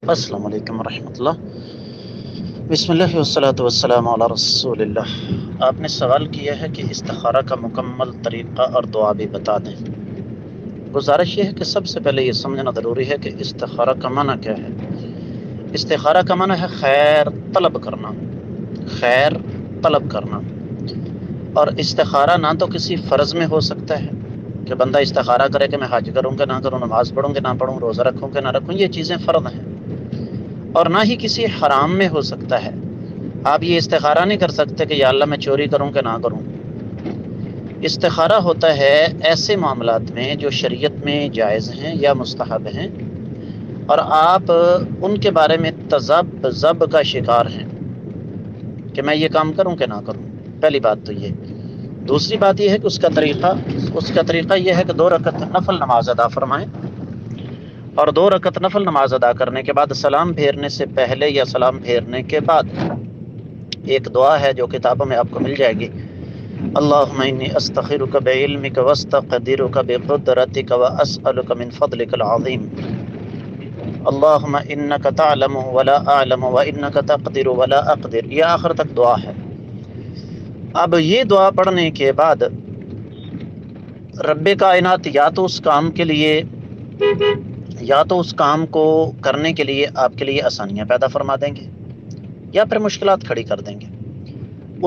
السلام علیکم ورحمۃ اللہ۔ بسم اللہ والصلاۃ والسلام علی رسول اللہ۔ آپ نے سوال کیا ہے کہ استخارہ کا مکمل طریقہ اور دعا بھی بتا دیں۔ گزارش یہ ہے کہ سب سے پہلے یہ سمجھنا ضروری ہے کہ استخارہ کا معنی کیا ہے۔ استخارہ کا معنی ہے خیر طلب کرنا، خیر طلب کرنا۔ اور استخارہ نہ تو کسی فرض میں ہو سکتا ہے کہ بندہ استخارہ کرے کہ میں حج کروں کہ نہ کروں، نماز پڑھوں کہ نہ پڑھوں، روزہ رکھوں کہ نہ رکھوں، یہ چیزیں فرض ہیں۔ اور نہ ہی کسی حرام میں ہو سکتا ہے۔ آپ یہ استخارہ نہیں کر سکتے کہ یا اللہ میں چوری کروں کہ نہ کروں۔ استخارہ ہوتا ہے ایسے معاملات میں جو شریعت میں جائز ہیں یا مستحب ہیں، اور آپ ان کے بارے میں تذبذب کا شکار ہیں کہ میں یہ کام کروں کہ نہ کروں۔ پہلی بات تو یہ۔ دوسری بات یہ ہے کہ اس کا طریقہ یہ ہے کہ 2 رکعت نفل نماز ادا فرمائیں، اور 2 رکعت نفل نماز ادا کرنے کے بعد سلام پھیرنے سے پہلے یا سلام پھیرنے کے بعد ایک دعا ہے جو کتابوں میں آپ کو مل جائے گی۔ اللہم انی استخیرک بعلمک واستقدرک بقدرتک واسألک من فضلک العظیم، اللہم انک تعلم ولا اعلم وانک تقدر ولا اقدر، یہ آخر تک دعا ہے۔ اب یہ دعا پڑھنے کے بعد رب کائنات یا تو اس کام کو کرنے کے لیے آپ کے لیے آسانیاں پیدا فرما دیں گے، یا پھر مشکلات کھڑی کر دیں گے۔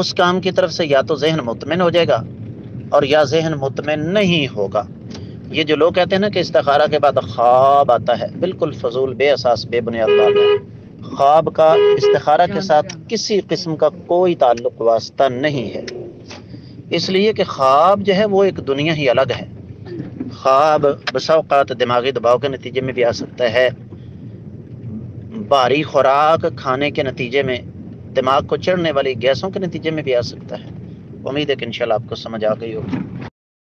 اس کام کی طرف سے یا تو ذہن مطمئن ہو جائے گا، اور یا ذہن مطمئن نہیں ہوگا۔ یہ جو لوگ کہتے ہیں نا کہ استخارہ کے بعد خواب آتا ہے، بالکل فضول، بے اساس، بے بنیاد بات ہے۔ خواب کا استخارہ کے ساتھ کسی قسم کا کوئی تعلق واسطہ نہیں ہے، اس لیے کہ خواب جو ہے وہ ایک دنیا ہی الگ ہے۔ خواب بسا اوقات دماغی دباؤ کے نتیجے میں بھی آ سکتا ہے، بھاری خوراک کھانے کے نتیجے میں، دماغ کو چڑھنے والی گیسوں کے نتیجے میں بھی آ سکتا ہے۔ امید ہے کہ انشاءاللہ آپ کو سمجھ آ گئی ہوگی۔